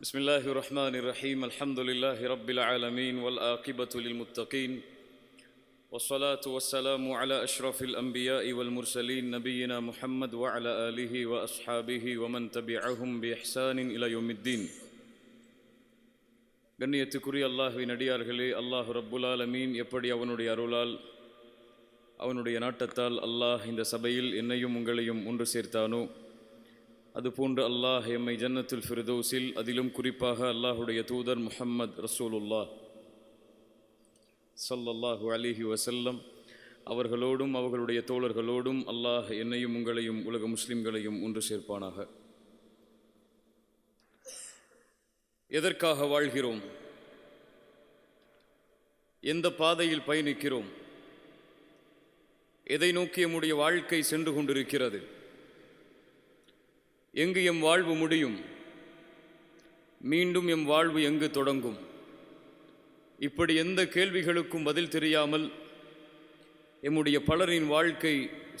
بسم الله الرحمن الرحيم الحمد لله رب العالمين والعاقبة للمتقين والصلاة والسلام على أشرف الأنبياء والمرسلين نبينا محمد وعلى آله وأصحابه ومن تبعهم بإحسان إلى يوم الدين. கண்ணியத்துக்குரிய அல்லாஹ்வின் அடியார்களே, அல்லாஹ் ரப்புல் ஆலமீன் எப்படி அவனுடைய அருளால் அவனுடைய நாட்டத்தால் அல்லாஹ் இந்த சபையில் என்னையும் உங்களையும் ஒன்று சேர்த்தானோ, அதுபோன்று அல்லாஹ் எம்மை ஜன்னத்துல் ஃபிர்தௌஸில், அதிலும் குறிப்பாக அல்லாஹுடைய தூதர் முஹம்மது ரசூலுல்லாஹ் ஸல்லல்லாஹு அலைஹி வஸல்லம் அவர்களோடும் அவர்களுடைய தோழர்களோடும் அல்லாஹ் என்னையும் உங்களையும் உலக முஸ்லிம்களையும் ஒன்று சேர்ப்பானாக. எதற்காக வாழ்கிறோம்? எந்த பாதையில் பயணிக்கிறோம்? எதை நோக்கி நம்முடைய வாழ்க்கை சென்று கொண்டிருக்கிறது? எங்கு எம் வாழ்வு முடியும்? மீண்டும் எம் வாழ்வு எங்கு தொடங்கும்? இப்படி எந்த கேள்விகளுக்கும் பதில் தெரியாமல் எம்முடைய பலரின் வாழ்க்கை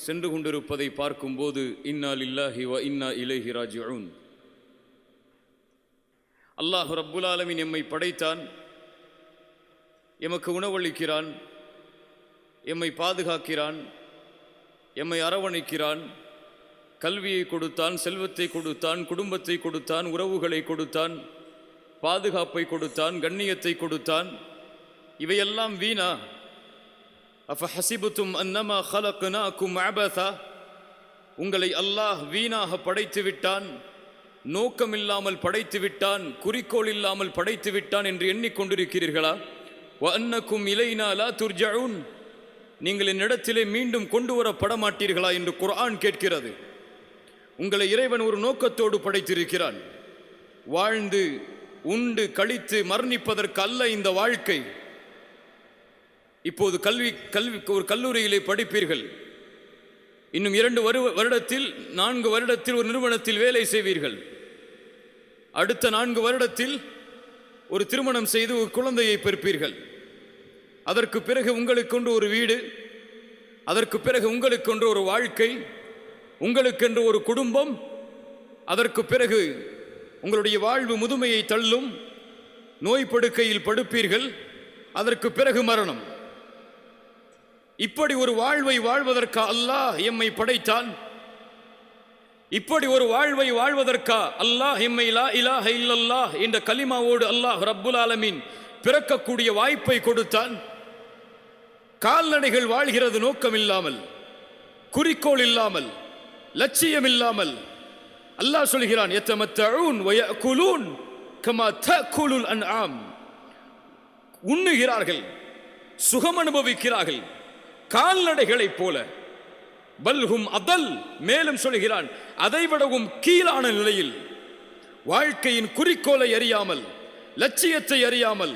சென்று கொண்டிருப்பதை பார்க்கும்போது இன்னா லில்லாஹி வ இன்னா இலைஹி ராஜிஊன். அல்லாஹ் ரப்புல் ஆலமீன் எம்மை படைத்தான், எமக்கு உணவளிக்கிறான், எம்மை பாதுகாக்கிறான், எம்மை அரவணைக்கிறான், கல்வியை கொடுத்தான், செல்வத்தை கொடுத்தான், குடும்பத்தை கொடுத்தான், உறவுகளை கொடுத்தான், பாதுகாப்பை கொடுத்தான், கண்ணியத்தை கொடுத்தான். இவையெல்லாம் வீணா? அஃபஹஸிபுதும் அன்னமா ஹலக்னாகும் அபஸா, உங்களை அல்லாஹ் வீணாக படைத்து விட்டான், நோக்கமில்லாமல் படைத்து விட்டான், குறிக்கோள் இல்லாமல் படைத்து விட்டான் என்று எண்ணிக்கொண்டிருக்கிறீர்களா? வ அன்னக்கும் இலைனா லா துர்ஜஊன், நீங்கள் என்னிடத்திலே மீண்டும் கொண்டு வரப்பட மாட்டீர்களா என்று குர்ஆன் கேட்கிறது. உங்களை இறைவன் ஒரு நோக்கத்தோடு படைத்திருக்கிறான். வாழ்ந்து உண்டு கழித்து மரணிப்பதற்கு அல்ல இந்த வாழ்க்கை. இப்போது ஒரு கல்லூரியிலே படிப்பீர்கள். இன்னும் 2 வருடத்தில் 4 வருடத்தில் ஒரு நிறுவனத்தில் வேலை செய்வீர்கள். அடுத்த 4 வருடத்தில் ஒரு திருமணம் செய்து ஒரு குழந்தையை பெறுப்பீர்கள். அதற்கு பிறகு உங்களுக்கென்று ஒரு வீடு, அதற்கு பிறகு உங்களுக்கென்று ஒரு வாழ்க்கை, உங்களுக்கென்று ஒரு குடும்பம். அதற்கு பிறகு உங்களுடைய வாழ்வு முதுமையை தள்ளும், நோய் படுக்கையில் படுப்பீர்கள். அதற்கு பிறகு மரணம். இப்படி ஒரு வாழ்வை வாழ்வதற்கா அல்லாஹ் எம்மை படைத்தான்? இப்படி ஒரு வாழ்வை வாழ்வதற்கா அல்லாஹ் எம்மை லா இலாஹ இல்லல்லாஹ் என்ற கலிமாவோடு அல்லாஹ் ரப்புல் ஆலமீன் பிறக்கக்கூடிய வாய்ப்பை கொடுத்தான்? கால்நடைகள் வாழ்கிறது நோக்கம் இல்லாமல், குறிக்கோள் இல்லாமல், லட்சியம் இல்லாமல். அல்லாஹ் சொல்கிறான், யத்தமத்தஊன் வ யஅகுலூன் கமா தஅகுலுல் அன்ஆம், உண்ணுகிறார்கள், சுகம் அனுபவிக்கிறார்கள் கால்நடைகளைப் போல. பல்ஹும் அதல், மேலும் சொல்கிறான் அதைவிடவும் கீழான நிலையில். வாழ்க்கையின் குறிக்கோளை அறியாமல், லட்சியத்தை அறியாமல்,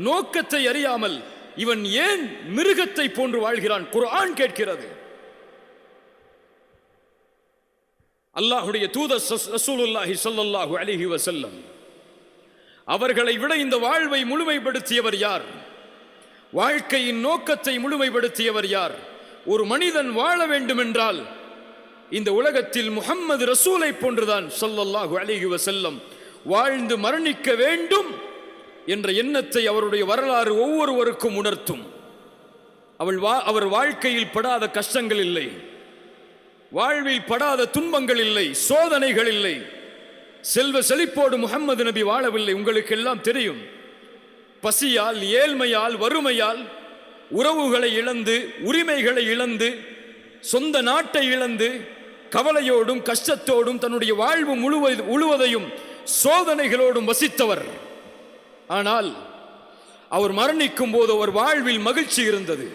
நோக்கத்தை அறியாமல் இவன் ஏன் மிருகத்தை போன்று வாழ்கிறான்? குர்ஆன் கேட்கிறது. அல்லாஹுடைய தூதர் ரசூலுல்லாஹி ஸல்லல்லாஹு அலைஹி வஸல்லம் அவர்களை விட இந்த வாழ்வை முழுமைப்படுத்தியவர் யார்? வாழ்க்கையின் நோக்கத்தை முழுமைப்படுத்தியவர் யார்? ஒரு மனிதன் வாழ வேண்டும் என்றால் இந்த உலகத்தில் முஹம்மது ரசூலை போன்றுதான் ஸல்லல்லாஹு அலைஹி வஸல்லம் வாழ்ந்து மரணிக்க வேண்டும் என்ற எண்ணத்தை அவருடைய வரலாறு ஒவ்வொருவருக்கும் உணர்த்தும். அவர் வாழ்க்கையில் படாத கஷ்டங்கள் இல்லை, வாழ்வில் படாத துன்பங்கள் இல்லை, சோதனைகள் இல்லை. செல்வ செழிப்போடு முஹம்மது நபி வாழவில்லை. உங்களுக்கு எல்லாம் தெரியும். பசியால், ஏழ்மையால், வறுமையால், உறவுகளை இழந்து, உரிமைகளை இழந்து, சொந்த நாட்டை இழந்து, கவலையோடும் கஷ்டத்தோடும் தன்னுடைய வாழ்வு முழுவதையும் சோதனைகளோடும் வசித்தவர். ஆனால் அவர் மரணிக்கும் போது அவர் வாழ்வில் மகிழ்ச்சி இருந்தது.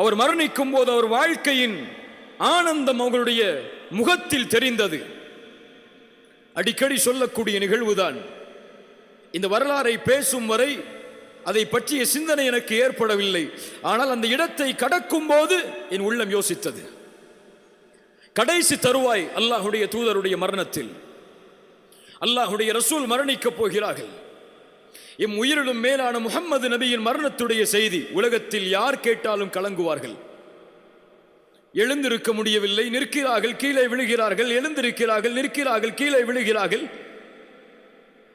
அவர் மரணிக்கும் போது அவர் வாழ்க்கையின் ஆனந்தம் அவர்களுடைய முகத்தில் தெரிந்தது. அடிக்கடி சொல்லக்கூடிய நிகழ்வுதான். இந்த வரலாறை பேசும் வரை அதை பற்றிய சிந்தனை எனக்கு ஏற்படவில்லை. ஆனால் அந்த இடத்தை கடக்கும் போது என் உள்ளம் யோசித்தது. கடைசி தருவாய் அல்லாஹுடைய தூதருடைய மரணத்தில் அல்லாஹுடைய ரசூல் மரணிக்கப் போகிறார்கள். எம் உயிரிலும் மேலான முஹம்மது நபியின் மரணத்துடைய செய்தி உலகத்தில் யார் கேட்டாலும் கலங்குவார்கள். எழுந்திருக்க முடியவில்லை, நிற்கிறார்கள், கீழே விழுகிறார்கள், எழுந்திருக்கிறார்கள், நிற்கிறார்கள், கீழே விழுகிறார்கள்.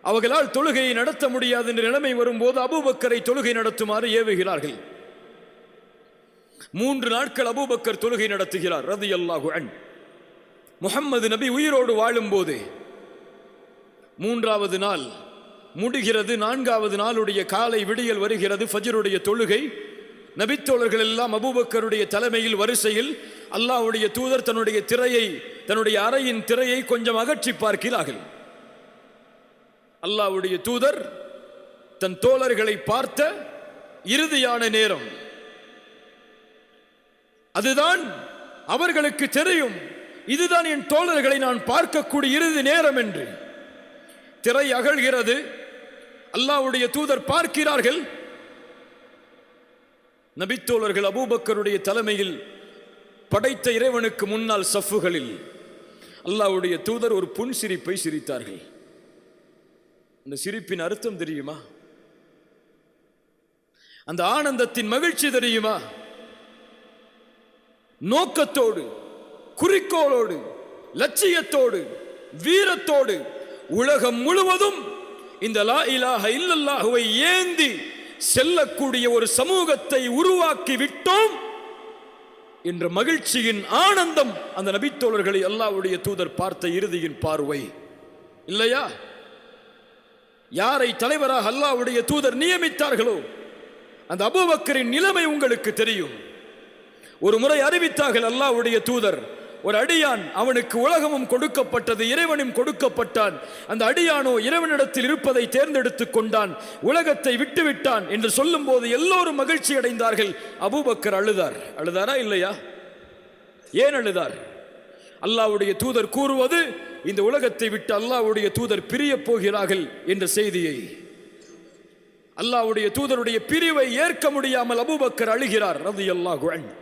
அவர்களால் தொழுகையை நடத்த முடியாது என்ற நிலைமை வரும்போது அபூபக்கரை தொழுகை நடத்துமாறு ஏவுகிறார்கள். 3 நாட்கள் அபூபக்கர் தொழுகை நடத்துகிறார் ரலியல்லாஹு அன்ஹு. முஹம்மது நபி உயிரோடு வாழும் போது 3வது நாள் முடிகிறது. 4வது நாளுடைய காலை விடியல் வருகிறது. ஃபஜ்ருடைய தொழுகை. நபித்தோழர்கள் எல்லாம் அபூபக்கருடைய தலைமையில் வரிசையில் அல்லாஹ்வுடைய தூதர் தன்னுடைய அறையின் திரையை கொஞ்சம் அகற்றி பார்க்கிறார்கள். அல்லாஹ்வுடைய தூதர் தன் தோழர்களை பார்த்த இறுதியான நேரம் அதுதான். அவர்களுக்கு தெரியும், இதுதான் என் தோழர்களை நான் பார்க்கக்கூடிய இறுதி நேரம் என்று. திரை அகழ்கிறது. அல்லாஹ்வுடைய தூதர் பார்க்கிறார்கள். நபித்தோழர்கள் அபூபக்கருடைய தலைமையில் படைத்த இறைவனுக்கு முன்னால் சஃப்புகளில் அல்லாஹ்வுடைய தூதர் ஒரு புன்சிரிப்பை சிரித்தார்கள். அந்த சிரிப்பின் அர்த்தம் தெரியுமா? அந்த ஆனந்தத்தின் மகிழ்ச்சி தெரியுமா? நோக்கத்தோடு, குறிக்கோளோடு, லட்சியத்தோடு, வீரத்தோடு உலகம் முழுவதும் இந்த லா இலாஹ இல்லல்லாஹுவை ஏந்தி செல்லக்கூடிய ஒரு சமூகத்தை உருவாக்கி விட்டோம் என்ற மகிழ்ச்சியின் ஆனந்தம் அந்த நபித்தோழர்களை அல்லாஹ்வுடைய தூதர் பார்த்த இறுதியின் பார்வை இல்லையா? யாரை தலைவராக அல்லாஹ்வுடைய தூதர் நியமித்தார்களோ அந்த அபூபக்கரின் நிலைமை உங்களுக்கு தெரியும். ஒரு முறை அறிவித்தார்கள் அல்லாஹ்வுடைய தூதர், ஒரு அடியான், அவனுக்கு உலகமும் கொடுக்கப்பட்டது, இறைவனும் கொடுக்கப்பட்டான். அந்த அடியானோ இறைவனிடத்தில் இருப்பதை தேர்ந்தெடுத்துக் கொண்டான், உலகத்தை விட்டுவிட்டான் என்று சொல்லும் போது எல்லோரும் மகிழ்ச்சி அடைந்தார்கள். அபூபக்கர் அழுதாரா இல்லையா? ஏன் அழுதார்? அல்லாஹ்வுடைய தூதர் கூறுவது, இந்த உலகத்தை விட்டு அல்லாஹ்வுடைய தூதர் பிரிய போகிறார்கள் என்ற செய்தியை. அல்லாஹ்வுடைய தூதருடைய பிரிவை ஏற்க முடியாமல் அபூபக்கர் அழுகிறார் ரலியல்லாஹு அன்ஹு.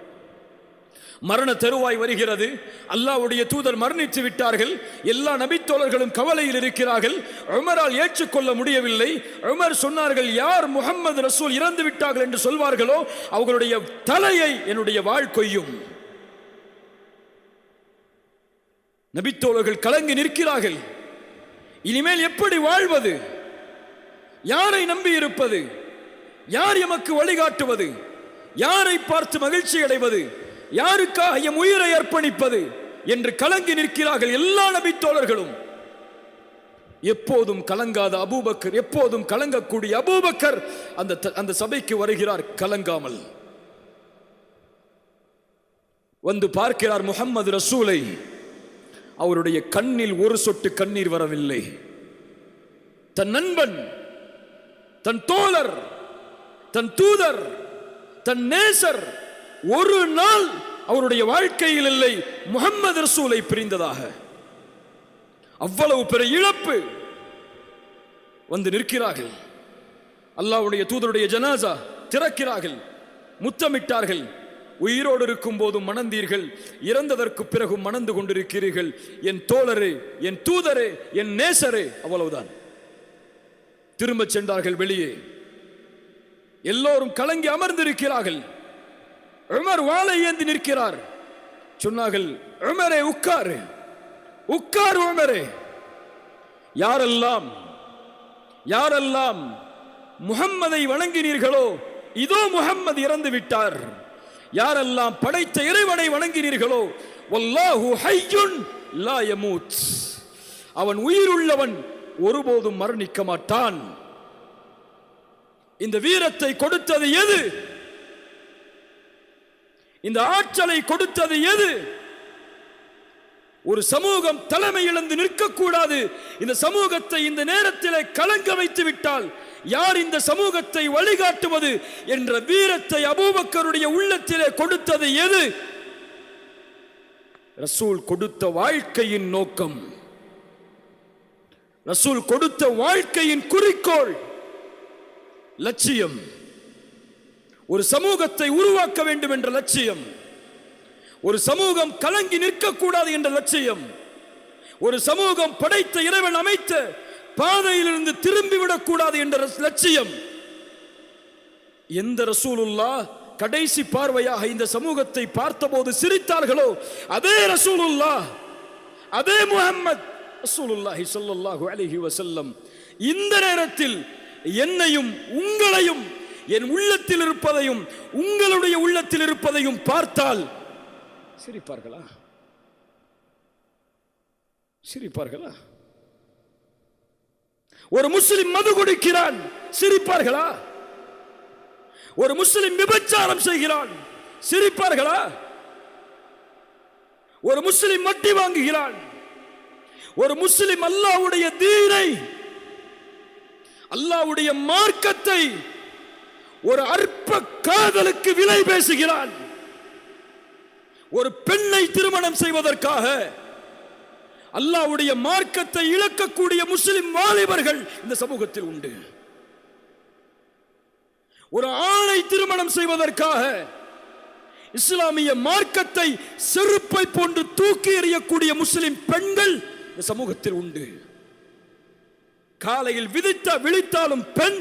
மரண தருவாய் வருகிறது. அல்லாஹ்வுடைய தூதர் மரணித்து விட்டார்கள். எல்லா நபித்தோழர்களும் கவலையில் இருக்கிறார்கள். உமரால் ஏற்றுக்கொள்ள முடியவில்லை. உமர் சொன்னார்கள், யார் முஹம்மது ரசூல் இறந்து விட்டார்கள் என்று சொல்வார்களோ அவர்களுடைய தலையை என்னுடைய வாள் கொய்யும். நபித்தோழர்கள் கலங்கி நிற்கிறார்கள். இனிமேல் எப்படி வாழ்வது? யாரை நம்பி இருப்பது? யார் எமக்கு வழிகாட்டுவது? யாரை பார்த்து மகிழ்ச்சி அடைவது? யாருக்காக எம் உயிரை அர்ப்பணிப்பது என்று கலங்கி நிற்கிறார்கள் எல்லா நபித்தோழர்களும். எப்போதும் கலங்காத அபூபக்கர், எப்போதும் கலங்கக்கூடிய அபூபக்கர் அந்த சபைக்கு வருகிறார் கலங்காமல். வந்து பார்க்கிறார் முஹம்மது ரசூலை. அவருடைய கண்ணில் ஒரு சொட்டு கண்ணீர் வரவில்லை. தன் நண்பன், தன் தோழர், தன் தூதர், தன் நேசர் ஒரு நாள் அவருடைய வாழ்க்கையில் இல்லை முஹம்மது ரசூலை பிரிந்ததாக. அவ்வளவு பெரிய இழப்பு. வந்து நிற்கிறார்கள். அல்லாஹ்வுடைய தூதருடைய ஜனாசா திறக்கிறார்கள், முத்தமிட்டார்கள். உயிரோடு இருக்கும் போதும் மணந்தீர்கள், இறந்ததற்கு பிறகும் மணந்து கொண்டிருக்கிறீர்கள். என் தோழரே, என் தூதரே, என் நேசரே. அவ்வளவுதான். திரும்ப சென்றார்கள் வெளியே. எல்லோரும் கலங்கி அமர்ந்திருக்கிறார்கள். உமர் வாளை ஏந்தி நிற்கிறார். சொன்னார்கள், உமரே உட்காரு, உட்காரு உமரே. யாரெல்லாம் முஹம்மதை வணங்கினீர்களோ இதோ முஹம்மது இறந்து விட்டார். யாரெல்லாம் படைத்த இறைவனை வணங்கினீர்களோ வல்லாஹு ஹய்யுன் லா யமூத், அவன் உயிருள்ளவன், ஒருபோதும் மரணிக்க மாட்டான். இந்த வீரத்தை கொடுத்தது எது? இந்த ஆற்றலை கொடுத்தது எது? ஒரு சமூகம் தலைமை இழந்து நிற்கக்கூடாது. இந்த சமூகத்தை இந்த நேரத்தில் கலங்க வைத்து விட்டால் யார் இந்த சமூகத்தை வழிகாட்டுவது என்ற வீரத்தை அபூபக்கருடைய உள்ளத்திலே கொடுத்தது எது? ரசூல் கொடுத்த வாழ்க்கையின் நோக்கம், ரசூல் கொடுத்த வாழ்க்கையின் குறிக்கோள், லட்சியம். ஒரு சமூகத்தை உருவாக்க வேண்டும் என்ற லட்சியம், ஒரு சமூகம் கலங்கி நிற்கக்கூடாது என்ற லட்சியம், ஒரு சமூகம் படைத்த இறைவன் அமைத்த பாதையிலிருந்து திரும்பிவிடக் கூடாது என்ற லட்சியம். எந்த ரசூலுல்லாஹ் கடைசி பார்வையாக இந்த சமூகத்தை பார்த்தபோது சிரித்தார்களோ அதே ரசூலுல்லாஹ், அதே முஹம்மது ரசூலுல்லாஹி ஸல்லல்லாஹு அலைஹி வஸல்லம் இந்த நேரத்தில் என்னையும் உங்களையும், என் உள்ளத்தில் இருப்பதையும் உங்களுடைய உள்ளத்தில் இருப்பதையும் பார்த்தால் சிரிப்பார்களா? சிரிப்பார்களா? ஒரு முஸ்லிம் மது குடிக்கிறான், சிரிப்பார்களா? ஒரு முஸ்லிம் விபச்சாரம் செய்கிறான், சிரிப்பார்களா? ஒரு முஸ்லிம் வட்டி வாங்குகிறான், ஒரு முஸ்லிம் அல்லாஹ்வுடைய தீனை, அல்லாஹ்வுடைய மார்க்கத்தை ஒரு அற்ப காதலுக்கு விலை பேசுகிறான். ஒரு பெண்ணை திருமணம் செய்வதற்காக அல்லாஹ்வுடைய மார்க்கத்தை இழக்கக்கூடிய முஸ்லிம் வாலிபர்கள் இந்த சமூகத்தில் உண்டு. ஒரு ஆணை திருமணம் செய்வதற்காக இஸ்லாமிய மார்க்கத்தை செருப்பை போன்று தூக்கி எறியக்கூடிய முஸ்லிம் பெண்கள் இந்த சமூகத்தில் உண்டு. காலையில் விழித்தாலும் பெண்,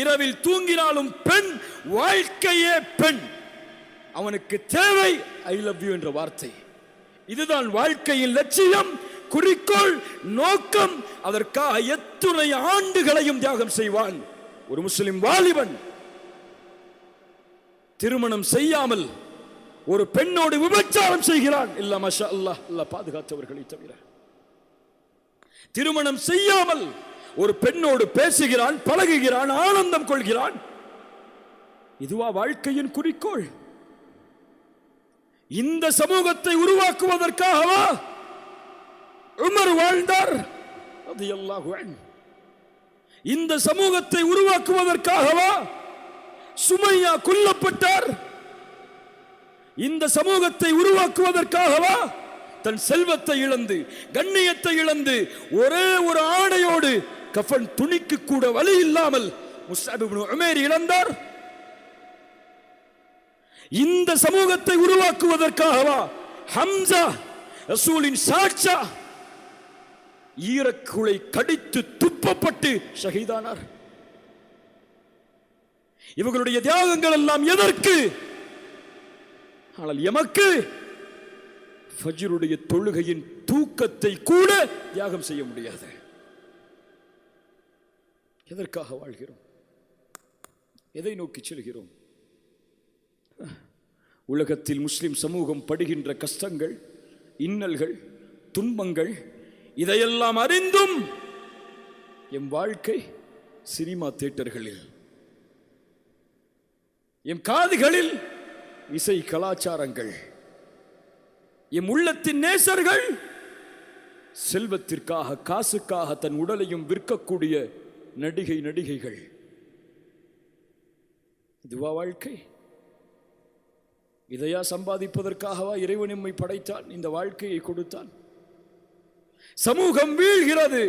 இரவில் தூங்கினாலும் பெண், வாழ்க்கையே பெண். அவனுக்கு தேவை ஐ லவ் யூ என்ற வார்த்தை. இதுதான் வாழ்க்கையின் லட்சியம், குறிக்கோள், நோக்கம். அதற்காக எத்துணை ஆண்டுகளையும் தியாகம் செய்வான் ஒரு முஸ்லிம் வாலிபன். திருமணம் செய்யாமல் ஒரு பெண்ணோடு விபச்சாரம் செய்கிறான், இல்ல மாஷா அல்லாஹ், அல்லாஹ் பாதுகாத்தவர்களை தவிர. திருமணம் செய்யாமல் ஒரு பெண்ணோடு பேசுகிறான், பழகுகிறான், ஆனந்தம் கொள்கிறான். இதுவா வாழ்க்கையின் குறிக்கோள்? இந்த சமூகத்தை உருவாக்குவதற்காகவா உமர் வாழ்ந்தார் ரலியல்லாஹு அன்ஹு? இந்த சமூகத்தை உருவாக்குவதற்காகவா சுமையா கொல்லப்பட்டார்? இந்த சமூகத்தை உருவாக்குவதற்காகவா தன் செல்வத்தை இழந்து, கண்ணியத்தை இழந்து, ஒரே ஒரு ஆடையோடு, கஃன் துணிக்கு கூட வழி இல்லாமல் முஸ்அப் இப்னு உமைர் இழந்தார்? இந்த சமூகத்தை உருவாக்குவதற்காகவா ஹம்சா ரசூலின் சாட்சா ஈரக்குலை கடித்து துப்பப்பட்டு ஷஹீதானார்? இவர்களுடைய தியாகங்கள் எல்லாம் எதற்கு? ஆனால் எமக்கு ஃபஜ்ருடைய தொழுகையின் தூக்கத்தை கூட தியாகம் செய்ய முடியாது. எதற்காக வாழ்கிறோம்? எதை நோக்கி செல்கிறோம்? உலகத்தில் முஸ்லிம் சமூகம் படுகின்ற கஷ்டங்கள், இன்னல்கள், துன்பங்கள், இதையெல்லாம் அறிந்தும் எம் வாழ்க்கை சினிமா தியேட்டர்களில், எம் காதுகளில் இசை கலாச்சாரங்கள், எம் உள்ளத்தின் நேசர்கள் செல்வத்திற்காக, காசுக்காக தன் உடலையும் விற்கக்கூடிய நடிகைகள். இதுவா வாழ்க்கை? இதையா சம்பாதிப்பதற்காகவா இறைவன் நம்மை படைத்தான், இந்த வாழ்க்கையை கொடுத்தான்? சமூகம் வீழ்கிறது,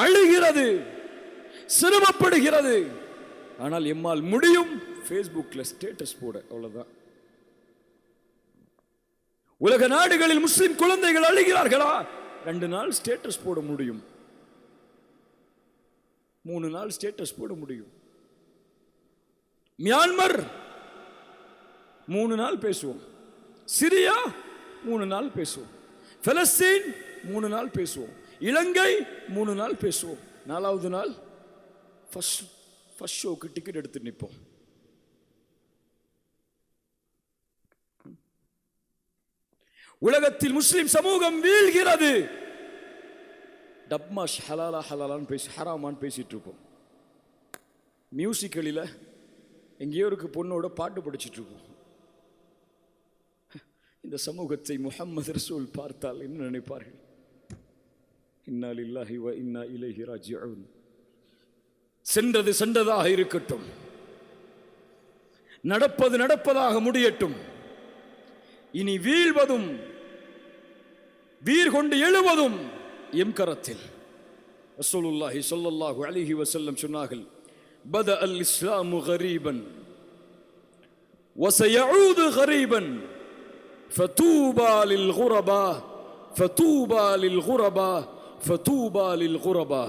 அழுகிறது, சிரமப்படுகிறது. ஆனால் எம்மால் முடியும் ஃபேஸ்புக்ல ஸ்டேட்டஸ் போட, அவ்வளவுதான். உலக நாடுகளில் முஸ்லிம் குழந்தைகள் அழுகிறார்களா? 2 நாள் ஸ்டேட்டஸ் போட முடியும், 3 நாள் ஸ்டேட்டஸ் போட முடியும். மியான்மர் 3 நாள் பேசுவோம், சிரியா 3 நாள் பேசுவோம், பலஸ்தீன் 3 நாள் பேசுவோம், இலங்கை 3 நாள் பேசுவோம். 4வது நாள் ஃபர்ஸ்ட் ஷோக்கு டிக்கெட் எடுத்து நிற்போம். உலகத்தில் முஸ்லிம் சமூகம் வீழ்கிறது. டப்மாஷ் ஹலாலா ஹலாலான்னு பேசி, ஹராமான்னு பேசிட்டு இருப்போம். மியூசிக்கலில் எங்கேயோ இருக்கு பொண்ணோட பாட்டு படிச்சுட்டு இருப்போம். இந்த சமூகத்தை முஹம்மது ரசூல் பார்த்தால் என்ன நினைப்பார்கள்? இன்னா லில்லாஹி வ இன்னா இலைஹி ராஜிஊன். சென்றது சென்றதாக இருக்கட்டும், நடப்பது நடப்பதாக முடியட்டும். இனி வீழ்வதும் வீர் கொண்டு எழுவதும் எம் கரத்தில். ரசூலுல்லாஹி ஸல்லல்லாஹு அலைஹி வஸல்லம் சொன்னார்கள், பத அல் இஸ்லாமு கரீபன் வஸயஊது கரீபன் ஃபதூபா லில் குரபா ஃபதூபா லில் குரபா ஃபதூபா லில் குரபா.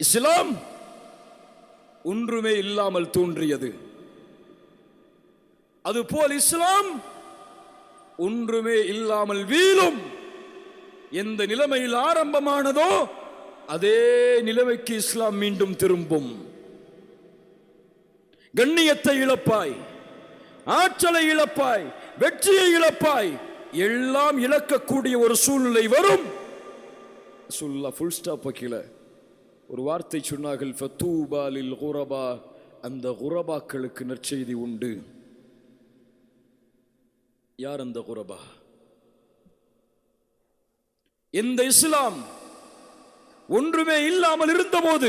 இஸ்லாம் ஒன்றுமே இல்லாமல் தோன்றியது, அதுபோல் இஸ்லாம் ஒன்றுமே இல்லாமல் வீழும். எந்த நிலைமையில் ஆரம்பமானதோ அதே நிலைமைக்கு இஸ்லாம் மீண்டும் திரும்பும். கண்ணியத்தை இழப்பாய், ஆற்றலை இழப்பாய், வெற்றியை இழப்பாய், எல்லாம் இழக்கக்கூடிய ஒரு சூழ்நிலை வரும். ஃபுல் ஸ்டாப் வைக்கல, ஒரு வார்த்தை சொன்னார்கள், ஃபதூபா லில் குரபா, அந்த குரபாக்களுக்கு நற்செய்தி உண்டு. யார் அந்த குரபா? இந்த இஸ்லாம் ஒன்றுமே இல்லாமல் இருந்தபோது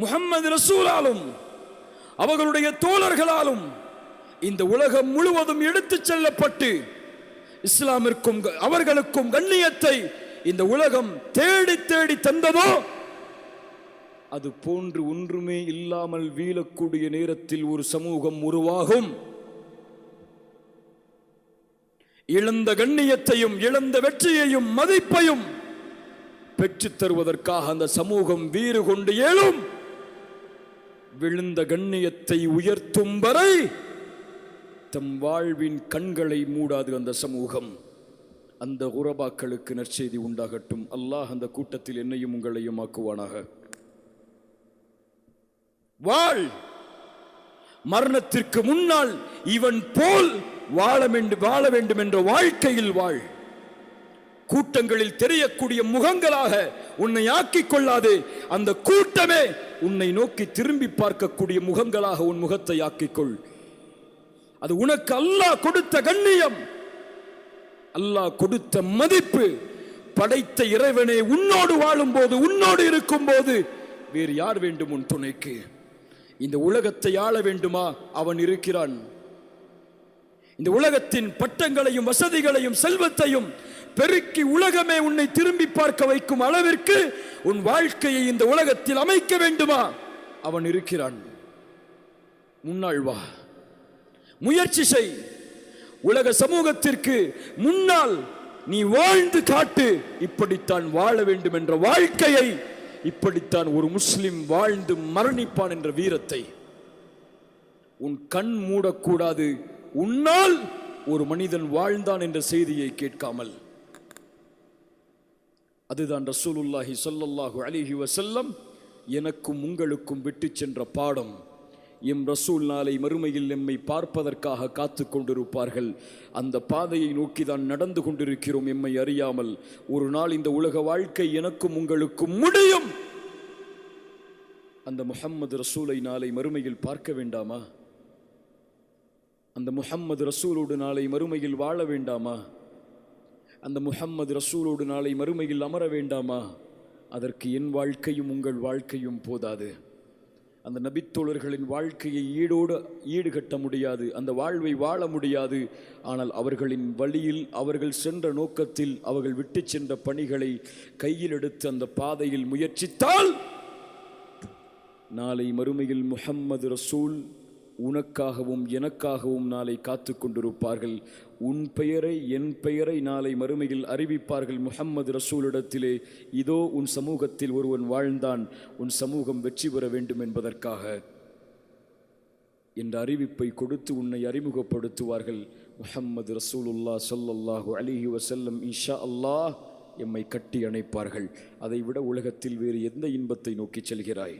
முஹம்மது ரசூலாலும் அவர்களுடைய தோழர்களாலும் இந்த உலகம் முழுவதும் எடுத்துச் செல்லப்பட்டு இஸ்லாமிற்கும் அவர்களுக்கும் கண்ணியத்தை இந்த உலகம் தேடி தேடி தந்ததோ, அது போன்று ஒன்றுமே இல்லாமல் வீழக்கூடிய நேரத்தில் ஒரு சமூகம் உருவாகும். இழந்த கண்ணியத்தையும் இழந்த வெற்றியையும் மதிப்பையும் பெற்றுத் தருவதற்காக அந்த சமூகம் வீறு கொண்டு எழும். விழுந்த கண்ணியத்தை உயர்த்தும் வரை தம் வாழ்வின் கண்களை மூடாது அந்த சமூகம். அந்த குரபாக்களுக்கு நற்செய்தி உண்டாகட்டும். அல்லாஹ் அந்த கூட்டத்தில் என்னையும் உங்களையும் ஆக்குவானாக. வாழ், மரணத்திற்கு முன்னால் இவன் போல் வாழ வேண்டும் என்ற வாழ்க்கையில் வாழ். கூட்டங்களில் தெரியக்கூடிய முகங்களாக உன்னை ஆக்கிக் கொள்ளாது. அந்த கூட்டமே உன்னை நோக்கி திரும்பி பார்க்கக்கூடிய முகங்களாக உன் முகத்தை ஆக்கிக்கொள். அது உனக்கு அல்லாஹ் கொடுத்த கண்ணியம், அல்லாஹ் கொடுத்த மதிப்பு. படைத்த இறைவனே உன்னோடு வாழும் போது, உன்னோடு இருக்கும் போது வேறு யார் வேண்டும் உன் துணைக்கு? இந்த உலகத்தை ஆள வேண்டுமா? அவன் இருக்கிறான். இந்த உலகத்தின் பட்டங்களையும் வசதிகளையும் செல்வத்தையும் பெருக்கி உலகமே உன்னை திரும்பி பார்க்க வைக்கும் அளவிற்கு உன் வாழ்க்கையை இந்த உலகத்தில் அமைக்க வேண்டுமா? அவன் இருக்கிறான். முன்னாள் வா, முயற்சி செய். உலக சமூகத்திற்கு முன்னால் நீ வாழ்ந்து காட்டு. இப்படித்தான் வாழ வேண்டும் என்ற வாழ்க்கையை, இப்படித்தான் ஒரு முஸ்லிம் வாழ்ந்து மரணிப்பான் என்ற வீரத்தை உன் கண் மூடக்கூடாது. உன்னால் ஒரு மனிதன் வாழ்ந்தான் என்ற செய்தியை கேட்காமல். அதுதான் ரசூலுல்லாஹி ஸல்லல்லாஹு அலைஹி வஸல்லம் எனக்கும் உங்களுக்கும் விட்டு சென்ற பாடம். எம் ரசூல் நாளை மறுமையில் எம்மை பார்ப்பதற்காக காத்து கொண்டிருப்பார்கள். அந்த பாதையை நோக்கி தான் நடந்து கொண்டிருக்கிறோம் எம்மை அறியாமல். ஒரு நாள் இந்த உலக வாழ்க்கை எனக்கும் உங்களுக்கும் முடியும். அந்த முஹம்மது ரசூலை நாளை மறுமையில் பார்க்க வேண்டாமா? அந்த முஹம்மது ரசூலோடு நாளை மறுமையில் வாழ வேண்டாமா? அந்த முஹம்மது ரசூலோடு நாளை மறுமையில் அமர வேண்டாமா? அதற்கு என் வாழ்க்கையும் உங்கள் வாழ்க்கையும் போதாது. அந்த நபித்தோழர்களின் வாழ்க்கையை ஈடுகட்ட முடியாது, அந்த வாழ்வை வாழ முடியாது. ஆனால் அவர்களின் வழியில், அவர்கள் சென்ற நோக்கத்தில், அவர்கள் விட்டு சென்ற பணிகளை கையில் எடுத்து அந்த பாதையில் முயற்சித்தால் நாளை மறுமையில் முஹம்மது ரசூல் உனக்காகவும் எனக்காகவும் நாளை காத்து கொண்டிருப்பார்கள். உன் பெயரை, என் பெயரை நாளை மறுமையில் அறிவிப்பார்கள் முஹம்மது ரசூலிடத்திலே. இதோ உன் சமூகத்தில் ஒருவன் வாழ்ந்தான், உன் சமூகம் வெற்றி பெற வேண்டும் என்பதற்காக என்ற அறிவிப்பை கொடுத்து உன்னை அறிமுகப்படுத்துவார்கள். முஹம்மது ரசூலுல்லாஹ் ஸல்லல்லாஹு அலைஹி வஸல்லம் இன்ஷா அல்லாஹ் எம்மை கட்டி அணைப்பார்கள். அதைவிட உலகத்தில் வேறு எந்த இன்பத்தை நோக்கி செல்கிறாய்?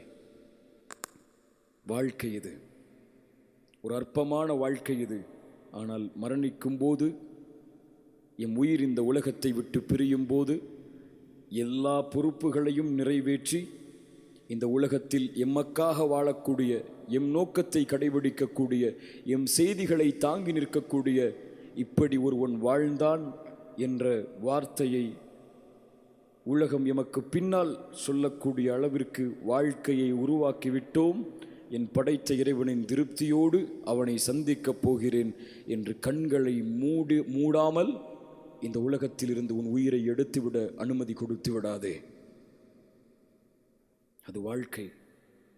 வாழ்க்கை இது, ஒரு அற்பமான வாழ்க்கை இது. ஆனால் மரணிக்கும் போது, எம் உயிர் இந்த உலகத்தை விட்டு பிரியும் போது, எல்லா பொறுப்புகளையும் நிறைவேற்றி இந்த உலகத்தில் எம்மக்காக வாழக்கூடிய, எம் நோக்கத்தை கடைபிடிக்கக்கூடிய, எம் செய்திகளை தாங்கி நிற்கக்கூடிய இப்படி ஒருவன் வாழ்ந்தான் என்ற வார்த்தையை உலகம் எமக்கு பின்னால் சொல்லக்கூடிய அளவிற்கு வாழ்க்கையை உருவாக்கிவிட்டோம். என் படைத்த இறைவனின் திருப்தியோடு அவனை சந்திக்கப் போகிறேன் என்று கண்களை மூடாமல் இந்த உலகத்தில் இருந்து உன் உயிரை எடுத்துவிட அனுமதி கொடுத்து விடாதே. அது வாழ்க்கை,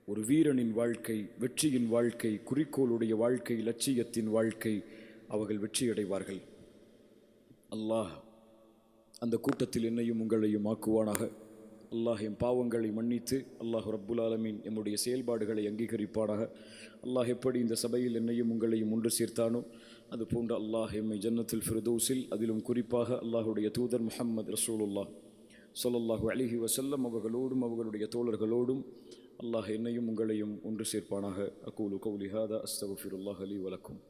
ஒரு வீரனின் வாழ்க்கை, வெற்றியின் வாழ்க்கை, குறிக்கோளுடைய வாழ்க்கை, லட்சியத்தின் வாழ்க்கை. அவர்கள் வெற்றியடைவார்கள். அல்லாஹ் அந்த கூட்டத்தில் என்னையும் உங்களையும் ஆக்குவானாக. அல்லாஹ் எம் பாவங்களை மன்னித்து, அல்லாஹ் ரப்புல் ஆலமீன் எம்முடைய செயல்பாடுகளை அங்கீகரிப்பானாக. அல்லாஹ் எப்படி இந்த சபையில் என்னையும் உங்களையும் ஒன்று சேர்த்தானோ அதுபோன்று அல்லாஹ் எம்மை ஜன்னத்துல் ஃபிர்தௌஸில், அதிலும் குறிப்பாக அல்லாஹுடைய தூதர் முஹம்மது ரசூலுல்லாஹ் ஸல்லல்லாஹு அலைஹி வஸல்லம் அவர்களோடும் அவர்களுடைய தோழர்களோடும் அல்லாஹ் என்னையும் உங்களையும் ஒன்று சேர்ப்பானாக. அகூலு கௌலி ஹாதா அஸ்தக்ஃபிருல்லாஹ் லீ வலக்கும்.